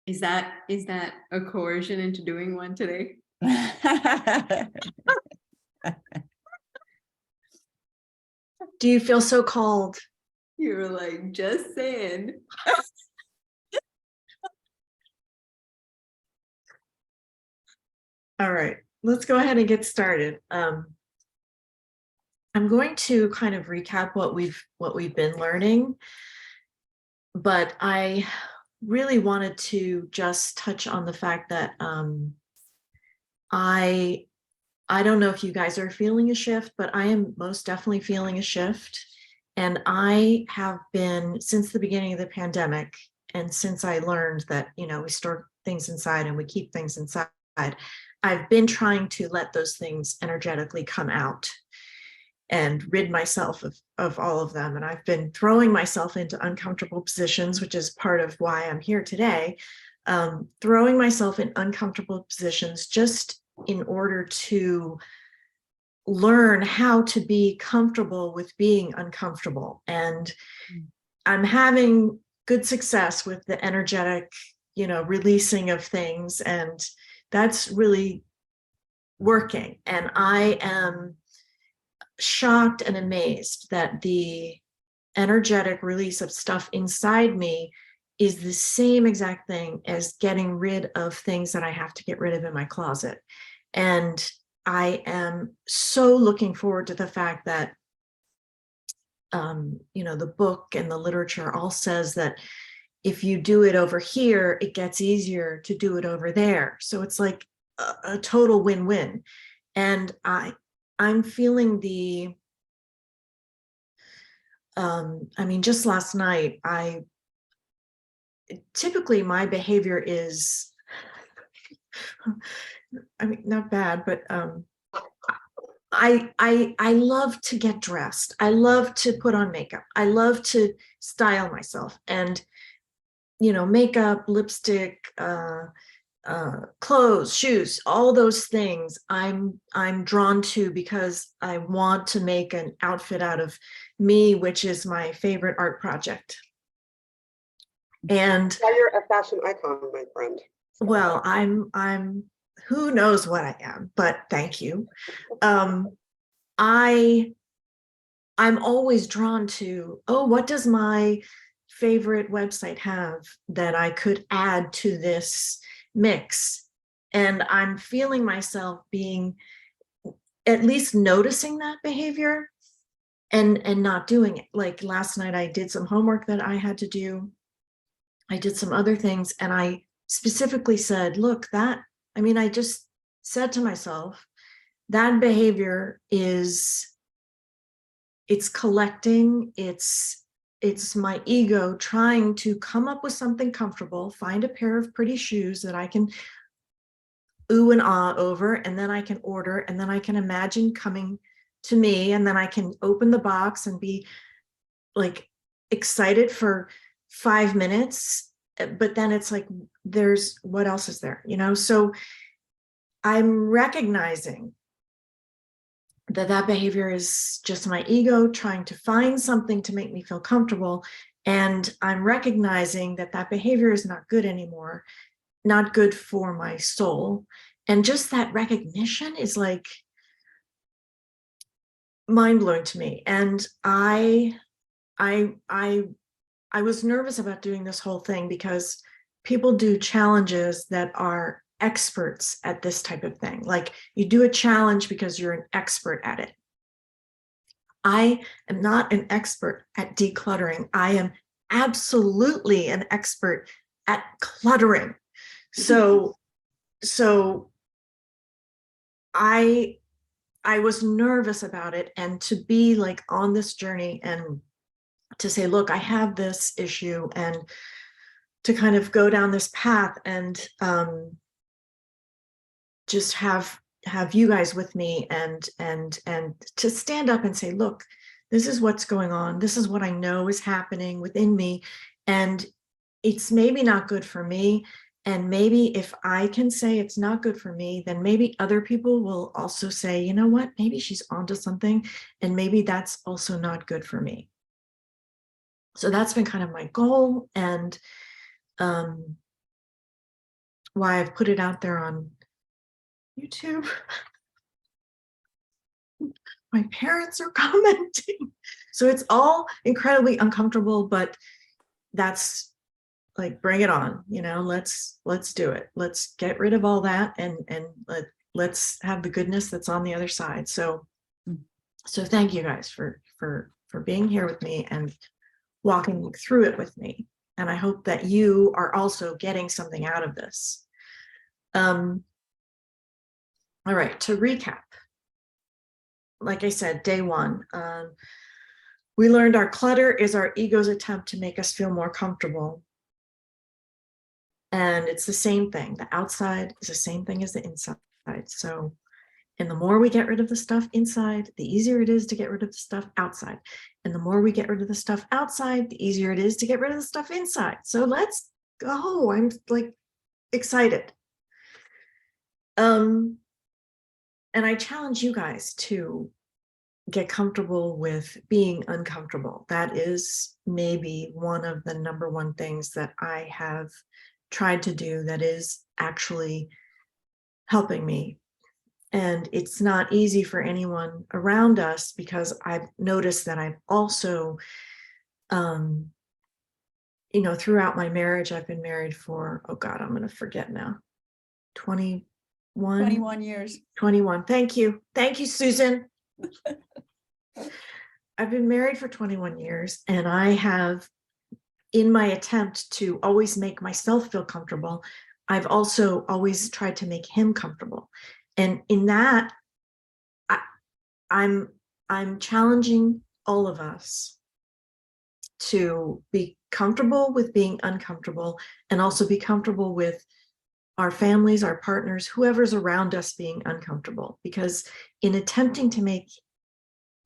Is that a coercion into doing one today? Do you feel so called? You were like, just saying. All right, let's go ahead and get started. I'm going to kind of recap what we've been learning, but I really wanted to just touch on the fact that I don't know if you guys are feeling a shift, but I am most definitely feeling a shift. And I have been, since the beginning of the pandemic, and since I learned that, we store things inside and we keep things inside, I've been trying to let those things energetically come out and rid myself of all of them. And I've been throwing myself into uncomfortable positions, which is part of why I'm here today. Throwing myself in uncomfortable positions just in order to learn how to be comfortable with being uncomfortable. And I'm having good success with the energetic, releasing of things. And that's really working. And I am shocked and amazed that the energetic release of stuff inside me is the same exact thing as getting rid of things that I have to get rid of in my closet. And I am so looking forward to the fact that, the book and the literature all says that if you do it over here, it gets easier to do it over there. So it's like a total win-win. And I'm feeling the, just last night, typically my behavior is, not bad, but I love to get dressed. I love to put on makeup. I love to style myself, and makeup, lipstick, clothes, shoes, all those things I'm drawn to because I want to make an outfit out of me, which is my favorite art project. And yeah, you're a fashion icon, my friend. well, I'm who knows what I am, but thank you. I'm always drawn to, oh, what does my favorite website have that I could add to this mix? And I'm feeling myself being, at least noticing that behavior and not doing it. Like last night, I did some homework that I had to do. I did some other things, and I specifically said, look, I just said to myself, that behavior it's collecting, it's my ego trying to come up with something comfortable, find a pair of pretty shoes that I can ooh and ah over, and then I can order, and then I can imagine coming to me, and then I can open the box and be like excited for 5 minutes, but then it's like, there's, what else is there, so I'm recognizing that behavior is just my ego trying to find something to make me feel comfortable. And I'm recognizing that behavior is not good anymore, not good for my soul. And just that recognition is like mind-blowing to me. And I was nervous about doing this whole thing because people do challenges that are experts at this type of thing. Like, you do a challenge because you're an expert at it. I am not an expert at decluttering. I am absolutely an expert at cluttering. So I was nervous about it, and to be like on this journey and to say, look, I have this issue, and to kind of go down this path and just have you guys with me, and to stand up and say, look, this is what's going on. This is what I know is happening within me. And it's maybe not good for me. And maybe if I can say it's not good for me, then maybe other people will also say, you know what, maybe she's onto something. And maybe that's also not good for me. So that's been kind of my goal. And why I've put it out there on YouTube. My parents are commenting. So it's all incredibly uncomfortable, but that's like, bring it on, let's do it. Let's get rid of all that and let's have the goodness that's on the other side. So thank you guys for being here with me and walking through it with me. And I hope that you are also getting something out of this. All right, to recap, like I said, day one, we learned our clutter is our ego's attempt to make us feel more comfortable. And it's the same thing. The outside is the same thing as the inside. So, and the more we get rid of the stuff inside, the easier it is to get rid of the stuff outside. And the more we get rid of the stuff outside, the easier it is to get rid of the stuff inside. So let's go. I'm like excited. And I challenge you guys to get comfortable with being uncomfortable. That is maybe one of the number one things that I have tried to do that is actually helping me. And it's not easy for anyone around us, because I've noticed that I've also, throughout my marriage, I've been married for, oh God, I'm going to forget now, 21 years. 21. Thank you. Thank you, Susan. I've been married for 21 years, and I have, in my attempt to always make myself feel comfortable, I've also always tried to make him comfortable. And in that, I'm challenging all of us to be comfortable with being uncomfortable, and also be comfortable with our families, our partners, whoever's around us being uncomfortable. Because in attempting to make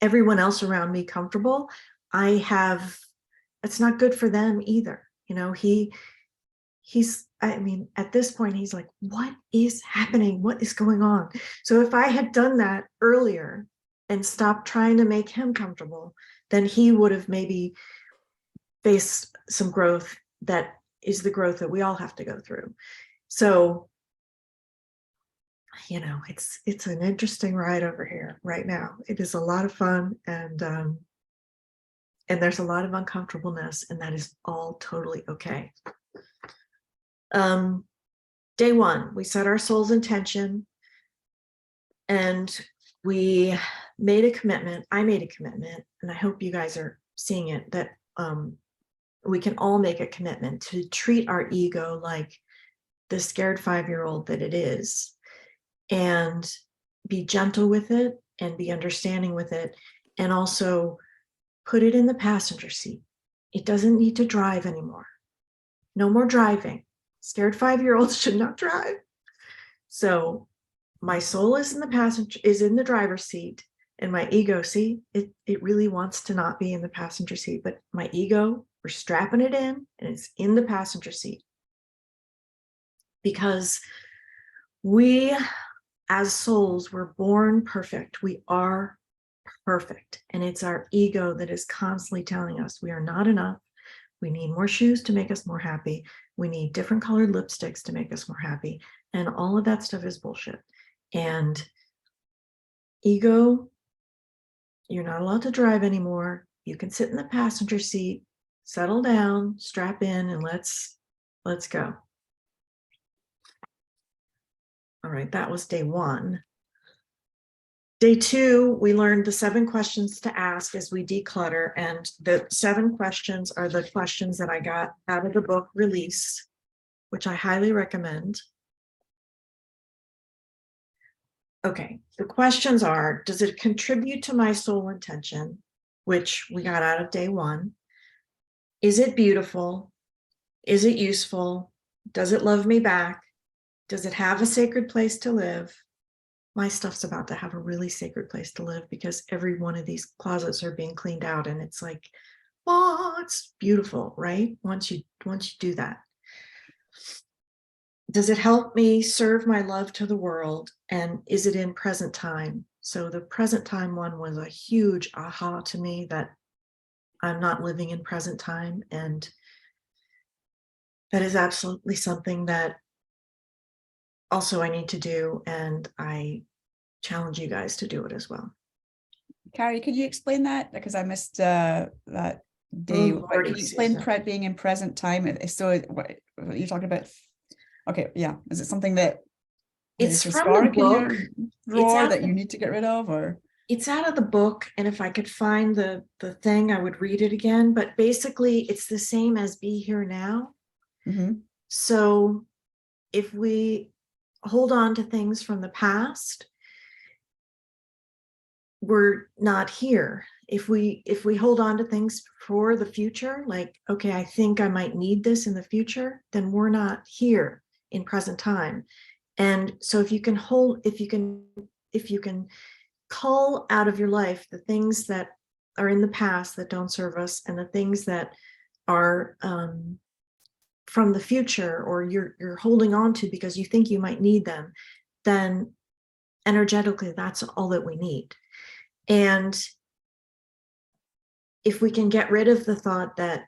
everyone else around me comfortable, it's not good for them either. At this point, he's like, what is happening? What is going on? So if I had done that earlier and stopped trying to make him comfortable, then he would have maybe faced some growth that is the growth that we all have to go through. So, it's an interesting ride over here right now. It is a lot of fun, and there's a lot of uncomfortableness, and that is all totally okay. Day one, we set our soul's intention, and we made a commitment. I made a commitment, and I hope you guys are seeing it, that we can all make a commitment to treat our ego like the scared 5-year-old that it is, and be gentle with it and be understanding with it, and also put it in the passenger seat. It doesn't need to drive anymore. No more driving. Scared 5-year-olds should not drive. So my soul is in the driver's seat, and my ego, it really wants to not be in the passenger seat, but my ego, we're strapping it in, and it's in the passenger seat. Because we, as souls, were born perfect. We are perfect. And it's our ego that is constantly telling us we are not enough. We need more shoes to make us more happy. We need different colored lipsticks to make us more happy. And all of that stuff is bullshit. And ego, you're not allowed to drive anymore. You can sit in the passenger seat, settle down, strap in, and let's go. All right, that was day one. Day two, we learned the 7 questions to ask as we declutter, and the 7 questions are the questions that I got out of the book Release, which I highly recommend. Okay, the questions are, does it contribute to my soul intention, which we got out of day one? Is it beautiful? Is it useful? Does it love me back? Does it have a sacred place to live? My stuff's about to have a really sacred place to live, because every one of these closets are being cleaned out, and it's like, oh, it's beautiful, right? Once you do that. Does it help me serve my love to the world? And is it in present time? So the present time one was a huge aha to me, that I'm not living in present time. And that is absolutely something that also I need to do, and I challenge you guys to do it as well. Carrie, could you explain that? Because I missed that day. Oh, Lordy, Can you explain Susan. being in present time? So what you're talking about? Okay, yeah. Is it something that It's is from the historic in your book. drawer that you need to get rid of, or? It's out of the book, and if I could find the thing, I would read it again. But basically, it's the same as be here now. Mhm. So if we hold on to things from the past, we're not here. If we hold on to things for the future, like, okay, I think I might need this in the future, then we're not here in present time. And so if you can cull out of your life the things that are in the past that don't serve us, and the things that are from the future, or you're holding on to because you think you might need them, then energetically that's all that we need. And if we can get rid of the thought that,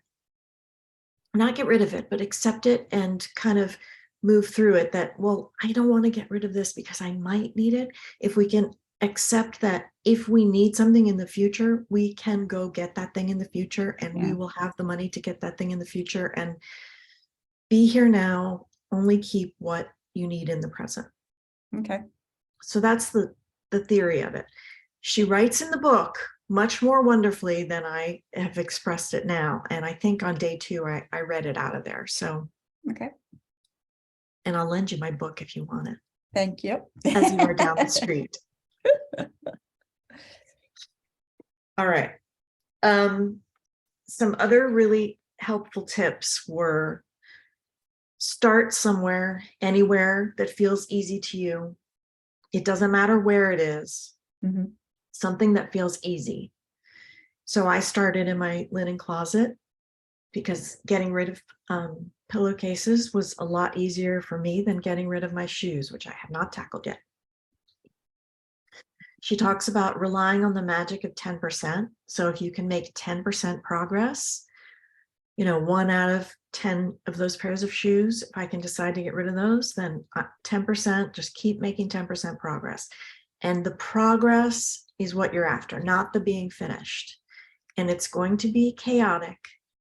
not get rid of it, but accept it and kind of move through it, that, well, I don't want to get rid of this because I might need it. If we can accept that if we need something in the future, we can go get that thing in the future, and we will have the money to get that thing in the future. And be here now, only keep what you need in the present. Okay. So that's the theory of it. She writes in the book much more wonderfully than I have expressed it now. And I think on day 2, I read it out of there. So, Okay. and I'll lend you my book if you want it, Thank you. as you are down the street. All right. Some other really helpful tips were: start somewhere, anywhere that feels easy to you. It doesn't matter where it is. Mhm. Something that feels easy. So I started in my linen closet, because getting rid of pillowcases was a lot easier for me than getting rid of my shoes, which I have not tackled yet. She talks about relying on the magic of 10%. So if you can make 10% progress, 1 out of 10 of those pairs of shoes, if I can decide to get rid of those, then 10%, just keep making 10% progress. And the progress is what you're after, not the being finished. And it's going to be chaotic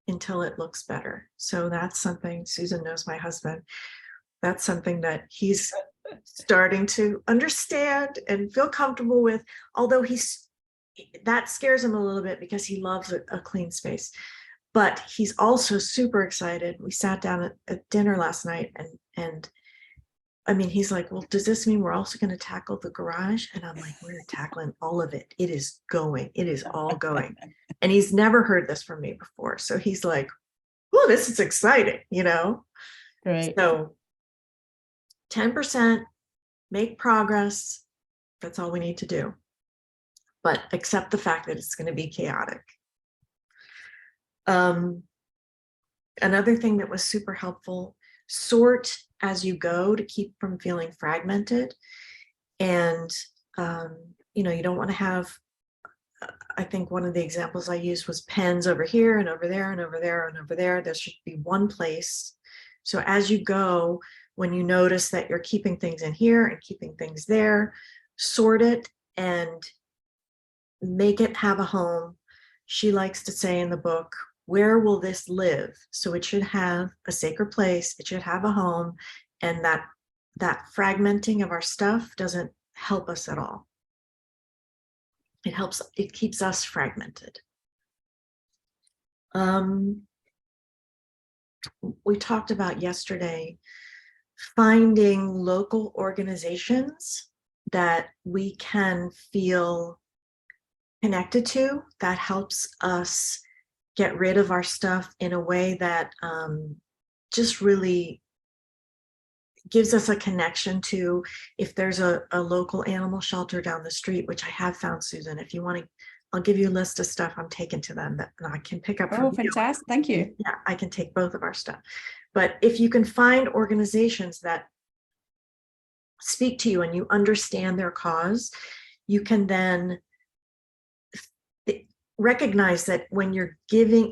until it looks better. So that's something, Susan knows my husband, that's something that he's starting to understand and feel comfortable with, although that scares him a little bit because he loves a clean space. But he's also super excited. We sat down at dinner last night, and I mean, he's like, well, does this mean we're also going to tackle the garage? And I'm like, we're tackling all of it. It is going. It is all going. And he's never heard this from me before. So he's like, well, this is exciting, Great. So 10%, make progress. That's all we need to do. But accept the fact that it's going to be chaotic. Another thing that was super helpful: sort as you go to keep from feeling fragmented. And you don't want to have, I think one of the examples I used was pens over here and over there and over there and over there. There should be one place. So as you go, when you notice that you're keeping things in here and keeping things there, sort it and make it have a home. She likes to say in the book, where will this live? So it should have a sacred place, it should have a home, and that fragmenting of our stuff doesn't help us at all. It keeps us fragmented. We talked about yesterday finding local organizations that we can feel connected to, that helps us get rid of our stuff in a way that just really gives us a connection to, if there's a local animal shelter down the street, which I have found, Susan. If you want to, I'll give you a list of stuff I'm taking to them that I can pick up. Oh, fantastic. Thank you. Yeah, I can take both of our stuff. But if you can find organizations that speak to you and you understand their cause, you can then recognize that when you're getting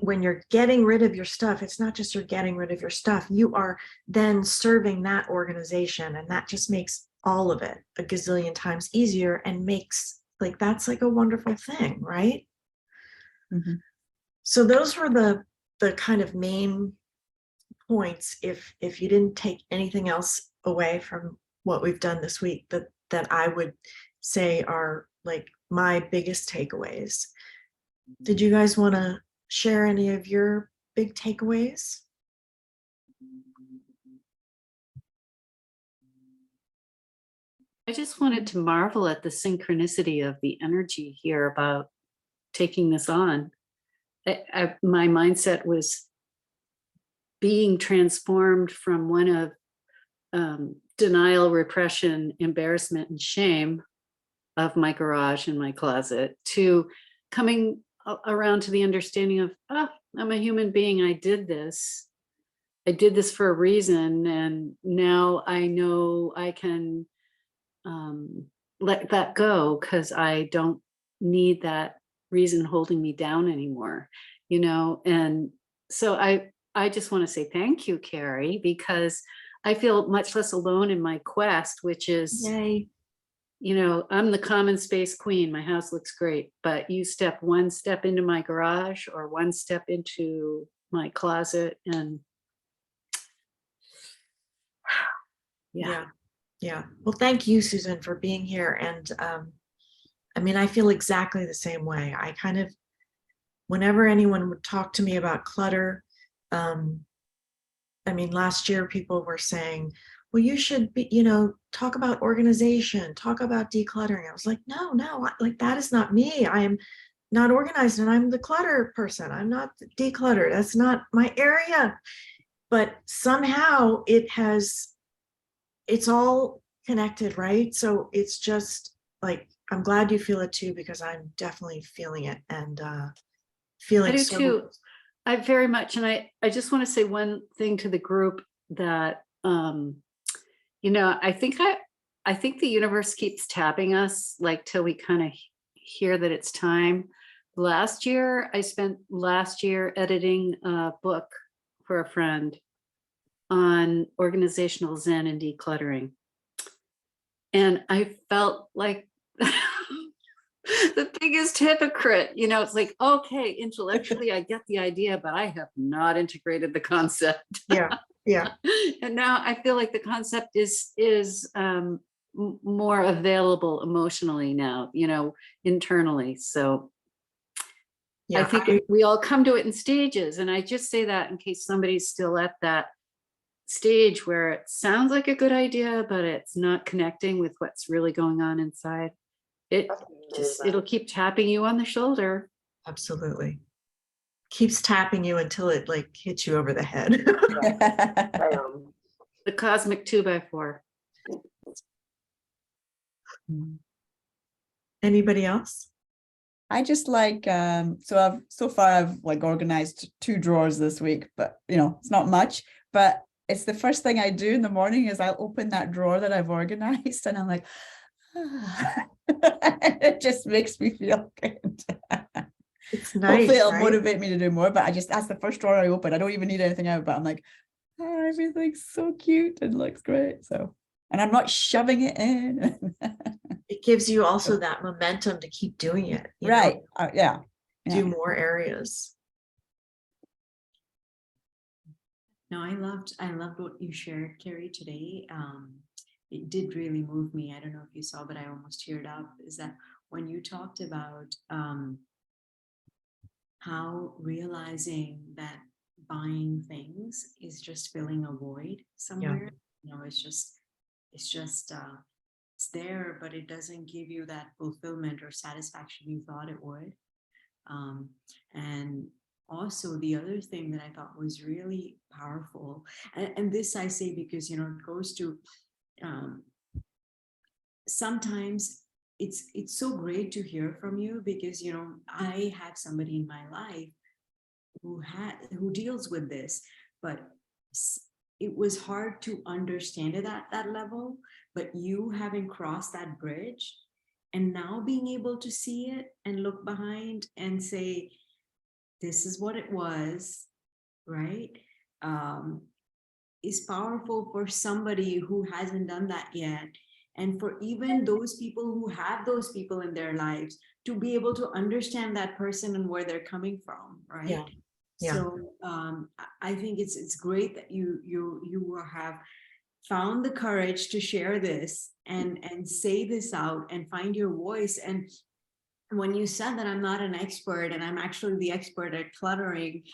rid of your stuff, it's not just you're getting rid of your stuff, you are then serving that organization, and that just makes all of it a gazillion times easier and makes like that's like a wonderful thing, right? Mhm. So those were the kind of main points, if you didn't take anything else away from what we've done this week, that I would say are like my biggest takeaways. Did you guys want to share any of your big takeaways? I just wanted to marvel at the synchronicity of the energy here about taking this on. My mindset was being transformed from one of denial, repression, embarrassment, and shame of my garage and my closet to coming around to the understanding of, oh, I'm a human being. I did this for a reason. And now I know I can let that go because I don't need that reason holding me down anymore, and so I just want to say thank you, Carrie, because I feel much less alone in my quest, which is, Yay. I'm the common space queen. My house looks great, but you step one step into my garage or one step into my closet and Yeah. Well, thank you, Susan, for being here. And I mean, I feel exactly the same way. I kind of, whenever anyone would talk to me about clutter, I mean, last year people were saying, well, you should be, talk about organization, talk about decluttering. I was like, no, like that is not me. I am not organized and I'm the clutter person. I'm not the declutter. That's not my area. But somehow it's all connected, right? So it's just like, I'm glad you feel it too, because I'm definitely feeling it and I feeling do so. too. I very much, and I just want to say one thing to the group that I think the universe keeps tapping us like till we kind of hear that it's time. I spent last year editing a book for a friend on organizational zen and decluttering. And I felt like the biggest hypocrite, it's like, okay, intellectually I get the idea, but I have not integrated the concept. Yeah. And now I feel like the concept is more available emotionally now, internally. So Yeah. I think we all come to it in stages. And I just say that in case somebody's still at that stage where it sounds like a good idea, but it's not connecting with what's really going on inside. It'll keep tapping you on the shoulder. Absolutely. Keeps tapping you until it like hits you over the head. The cosmic 2x4. Anybody else? I just like so far I've like organized 2 drawers this week, but it's not much, but it's the first thing I do in the morning is I'll open that drawer that I've organized and I'm like, it just makes me feel good. It's nice. Hopefully it'll right? motivate me to do more, but that's the first drawer I open. I don't even need anything out, but I'm like, oh, everything's so cute and looks great. So, and I'm not shoving it in. It gives you also that momentum to keep doing it. Right. Yeah. Do more areas. No, I loved what you shared, Carrie, today. It did really move me. I don't know if you saw, but I almost teared up. Is that when you talked about how realizing that buying things is just filling a void somewhere. It's there, but it doesn't give you that fulfillment or satisfaction you thought it would. And also the other thing that I thought was really powerful, and this I say because it goes to sometimes it's so great to hear from you, because I have somebody in my life who deals with this, but it was hard to understand it at that level. But you having crossed that bridge, And now being able to see it and look behind and say, this is what it was, right? Is powerful for somebody who hasn't done that yet. And for even those people who have those people in their lives to be able to understand that person and where they're coming from, right? Yeah. Yeah. So I think it's great that you have found the courage to share this and say this out and find your voice. And when you said that I'm not an expert and I'm actually the expert at cluttering,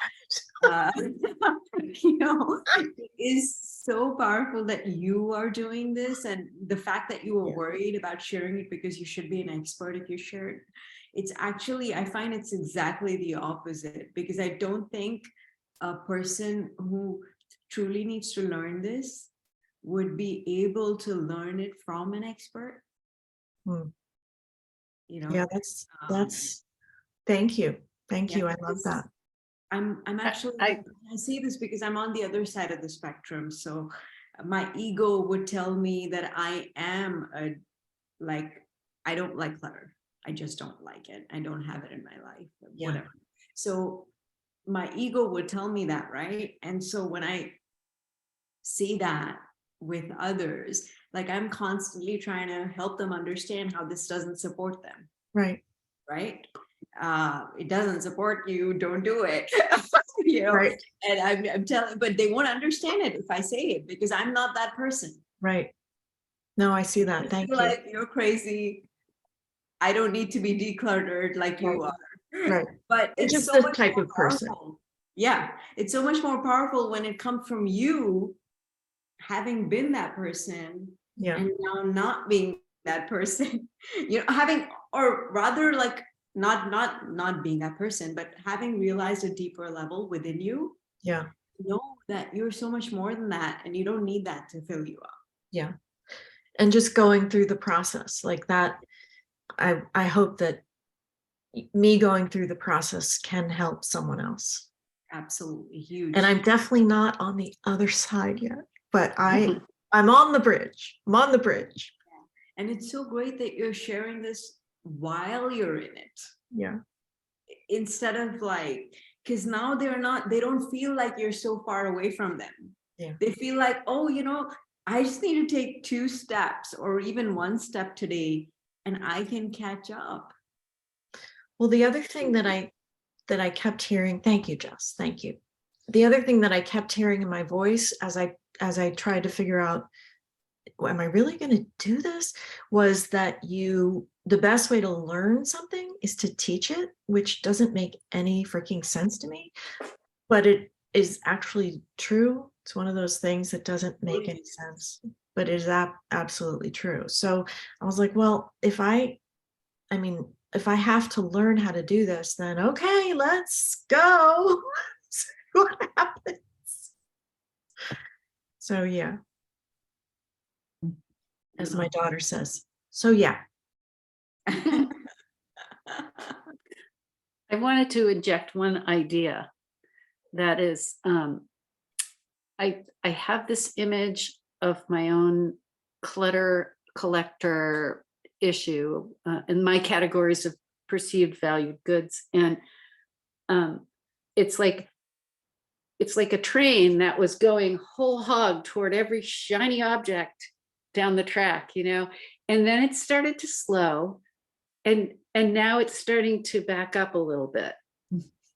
you know, it is so powerful that you are doing this. And the fact that you were Yeah. worried about sharing it because you should be an expert if you share it, it's actually, I find it's exactly the opposite, because I don't think a person who truly needs to learn this would be able to learn it from an expert. Hmm. You know, Yeah, that's, thank you. Thank yeah, you. I love that. I'm actually, I I say this because I'm on the other side of the spectrum. So my ego would tell me that I am like, I don't like clutter. I just don't like it. I don't have it in my life, Yeah. whatever. So my ego would tell me that, right? And so when I see that with others, like I'm constantly trying to help them understand how this doesn't support them, Right. right? It doesn't support you, don't do it. You know, Right. and I'm telling, but they won't understand it if I say it, because I'm not that person. Right. No, I see I that. Thank feel you. like you're crazy. I don't need to be decluttered like you are. Right. But I'm it's just so this much type more of person. powerful. Yeah, it's so much more powerful when it comes from you having been that person Yeah. and now not being that person. You know, having, or rather like not being that person, but having realized a deeper level within you, Yeah. know that you're so much more than that and you don't need that to fill you up. Yeah. And just going through the process like that, I hope that me going through the process can help someone else. Absolutely huge. And I'm definitely not on the other side yet, but I'm on the bridge. I'm on the bridge. And it's so great that you're sharing this while you're in it, Yeah. instead of like, because now they don't feel like you're so far away from them. Yeah. They feel like, oh, you know, I just need to take 2 steps or even 1 step today and I can catch up. Well, the other thing that I kept hearing, thank you, Jess, thank you. The other thing that I kept hearing in my voice as I tried to figure out, am I really going to do this, was that the best way to learn something is to teach it, which doesn't make any freaking sense to me, but it is actually true. It's one of those things that doesn't make any sense, but it is absolutely true. So I was like, well, if I have to learn how to do this, then okay, let's go. See what happens. So yeah, as my daughter says, so yeah. I wanted to inject one idea that is, I have this image of my own clutter collector issue in my categories of perceived valued goods, and it's like a train that was going whole hog toward every shiny object down the track, you know, and then it started to slow, and now it's starting to back up a little bit.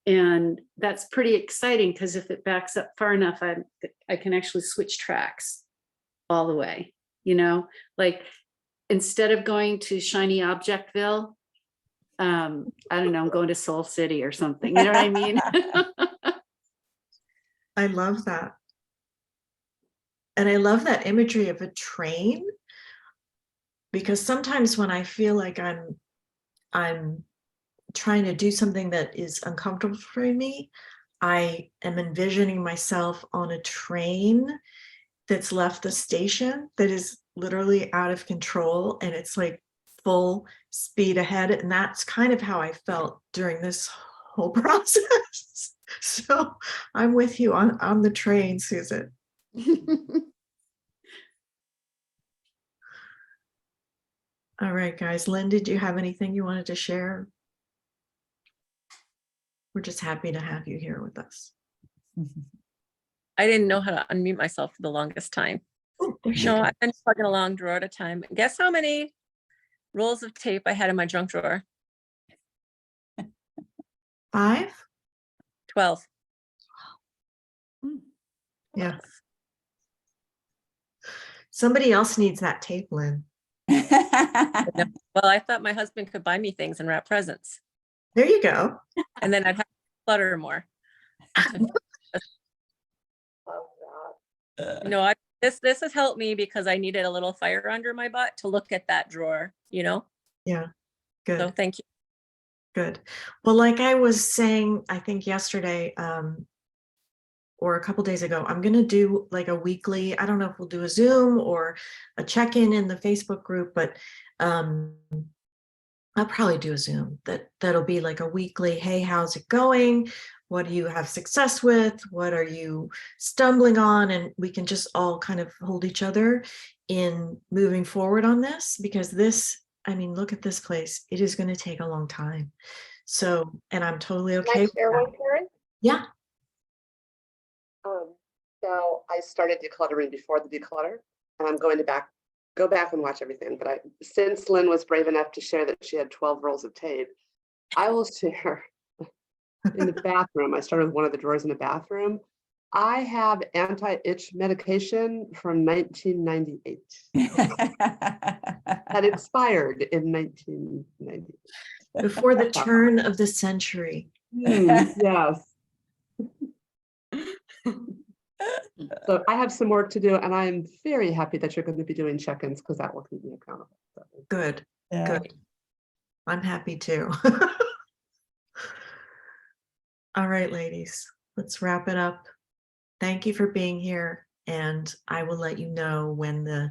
And that's pretty exciting, because if it backs up far enough, I can actually switch tracks all the way, you know, like instead of going to shiny objectville, I don't know, I'm going to Soul City or something, you know what I mean? I love that. And I love that imagery of a train, because sometimes when I feel like I'm trying to do something that is uncomfortable for me, I am envisioning myself on a train that's left the station that is literally out of control, and it's like full speed ahead. And that's kind of how I felt during this whole process. So I'm with you on the train, Susan. All right, guys. Lynn, did you have anything you wanted to share? We're just happy to have you here with us. I didn't know how to unmute myself for the longest time. Oh, there you No, go. I've been plugging along drawer at a time. Guess how many rolls of tape I had in my junk drawer? 5? 12. Yeah. Somebody else needs that tape, Lynn. Well, I thought my husband could buy me things and wrap presents, There you go. and then I'd have to clutter more. No, this has helped me because I needed a little fire under my butt to look at that drawer, you know? Yeah. So Good. thank you. Good. Well, like I was saying, I think yesterday, or a couple days ago, I'm going to do like a weekly, I don't know if we'll do a Zoom or a check-in in the Facebook group, but I'll probably do a Zoom that'll be like a weekly, hey, how's it going? What do you have success with? What are you stumbling on? And we can just all kind of hold each other in moving forward on this, because this, I mean, look at this place. It is going to take a long time. So, and I'm totally Can okay I with share that. one, Karen? Yeah. So I started decluttering before the declutter, and I'm going to go back and watch everything. But since Lynn was brave enough to share that she had 12 rolls of tape, I will share in the bathroom. I started with one of the drawers in the bathroom. I have anti-itch medication from 1998 that expired in 1990. Before the turn of the century. Yes. So I have some work to do, and I'm very happy that you're going to be doing check-ins because that will keep me accountable. So, Good. Yeah. Good. I'm happy too. All right, ladies, let's wrap it up. Thank you for being here, and I will let you know when the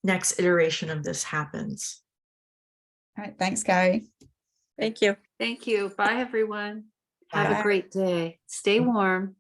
next iteration of this happens. All right. Thanks, Gary. Thank you. Thank you. Bye, everyone. Have Bye. a great day. Stay warm.